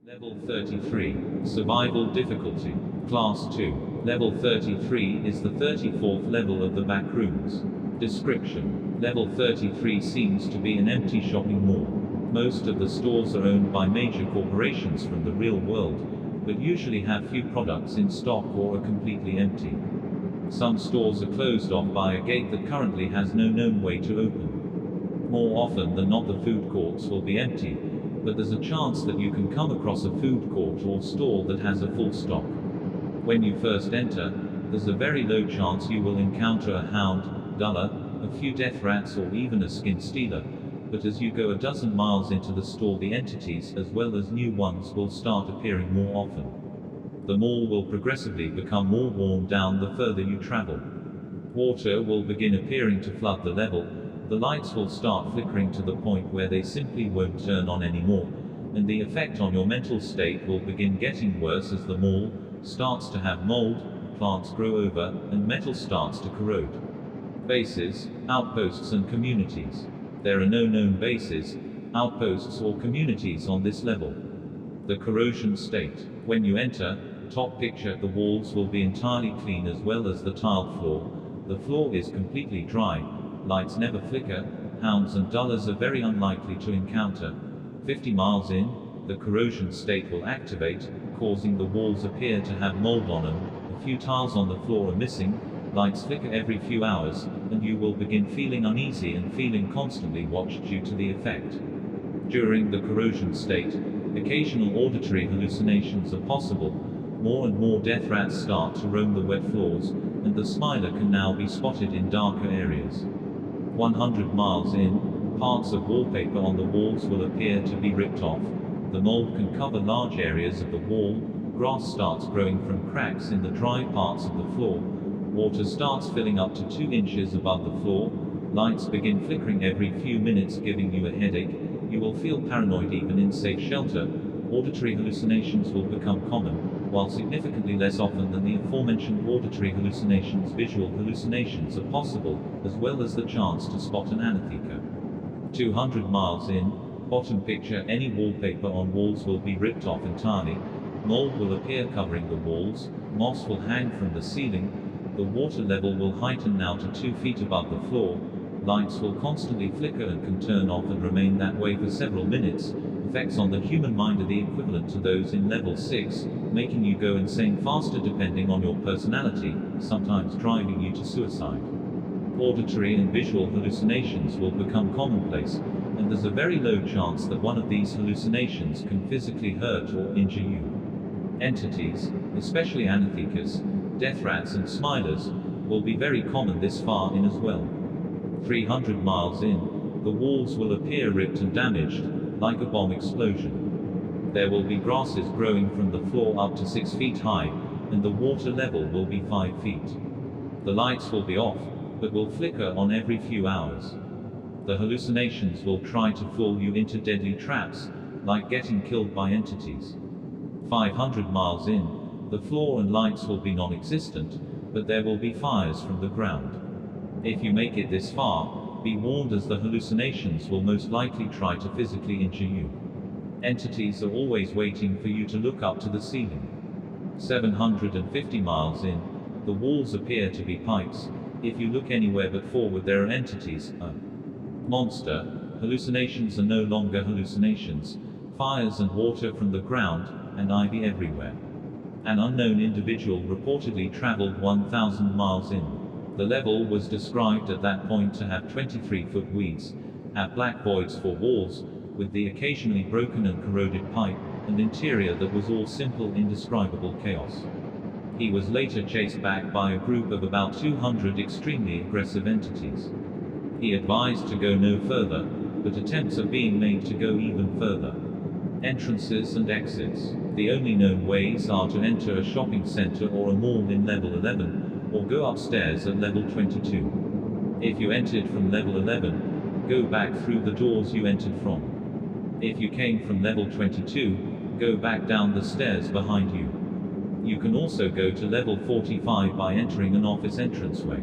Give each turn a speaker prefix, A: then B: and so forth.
A: Level 33. Survival difficulty. Class 2. Level 33 is the 34th level of the backrooms. Description. Level 33 seems to be an empty shopping mall. Most of the stores are owned by major corporations from the real world, but usually have few products in stock or are completely empty. Some stores are closed off by a gate that currently has no known way to open. More often than not, the food courts will be empty, but there's a chance that you can come across a food court or store that has a full stock. When you first enter, there's a very low chance you will encounter a hound, duller, a few death rats or even a skin stealer, but as you go a dozen miles into the store, the entities as well as new ones will start appearing more often. The mall will progressively become more worn down the further you travel. Water will begin appearing to flood the level. The lights will start flickering to the point where they simply won't turn on anymore, and the effect on your mental state will begin getting worse as the mall starts to have mold, plants grow over, and metal starts to corrode. Bases, outposts and communities. There are no known bases, outposts or communities on this level. The corrosion state. When you enter, top picture, the walls will be entirely clean as well as the tiled floor. The floor is completely dry. Lights never flicker. Hounds and dullers are very unlikely to encounter. 50 miles in, the corrosion state will activate, causing the walls appear to have mold on them. A few tiles on the floor are missing. Lights flicker every few hours, and you will begin feeling uneasy and feeling constantly watched due to the effect. During the corrosion state, occasional auditory hallucinations are possible. More and more death rats start to roam the wet floors, and the smiler can now be spotted in darker areas. 100 miles in, parts of wallpaper on the walls will appear to be ripped off. The mold can cover large areas of the wall. Grass starts growing from cracks in the dry parts of the floor. Water starts filling up to 2 inches above the floor. Lights begin flickering every few minutes, giving you a headache. You will feel paranoid even in safe shelter. Auditory hallucinations will become common, while significantly less often than the aforementioned auditory hallucinations. Visual hallucinations are possible, as well as the chance to spot an anesthesia. 200 miles in, bottom picture, any wallpaper on walls will be ripped off entirely. Mold will appear covering the walls. Moss will hang from the ceiling. The water level will heighten now to 2 feet above the floor. Lights will constantly flicker and can turn off and remain that way for several minutes. Effects on the human mind are the equivalent to those in level 6, making you go insane faster depending on your personality, sometimes driving you to suicide. Auditory and visual hallucinations will become commonplace, and there's a very low chance that one of these hallucinations can physically hurt or injure you. Entities, especially anesthesias, death rats and smilers, will be very common this far in as well. 300 miles in, the walls will appear ripped and damaged, like a bomb explosion. There will be grasses growing from the floor up to 6 feet high, and the water level will be 5 feet. The lights will be off, but will flicker on every few hours. The hallucinations will try to fool you into deadly traps, like getting killed by entities. 500 miles in, the floor and lights will be non-existent, but there will be fires from the ground. If you make it this far, be warned, as the hallucinations will most likely try to physically injure you. Entities are always waiting for you to look up to the ceiling. 750 miles in, the walls appear to be pipes. If you look anywhere but forward, there are entities. A monster. Hallucinations are no longer hallucinations. Fires and water from the ground, and ivy everywhere. An unknown individual reportedly traveled 1,000 miles in. The level was described at that point to have 23-foot weeds, have black voids for walls, with the occasionally broken and corroded pipe, and interior that was all simple, indescribable chaos. He was later chased back by a group of about 200 extremely aggressive entities. He advised to go no further, but attempts are being made to go even further. Entrances and exits. The only known ways are to enter a shopping center or a mall in level 11, or go upstairs at level 22. If you entered from level 11, go back through the doors you entered from. If you came from level 22, go back down the stairs behind you. You can also go to level 45 by entering an office entranceway.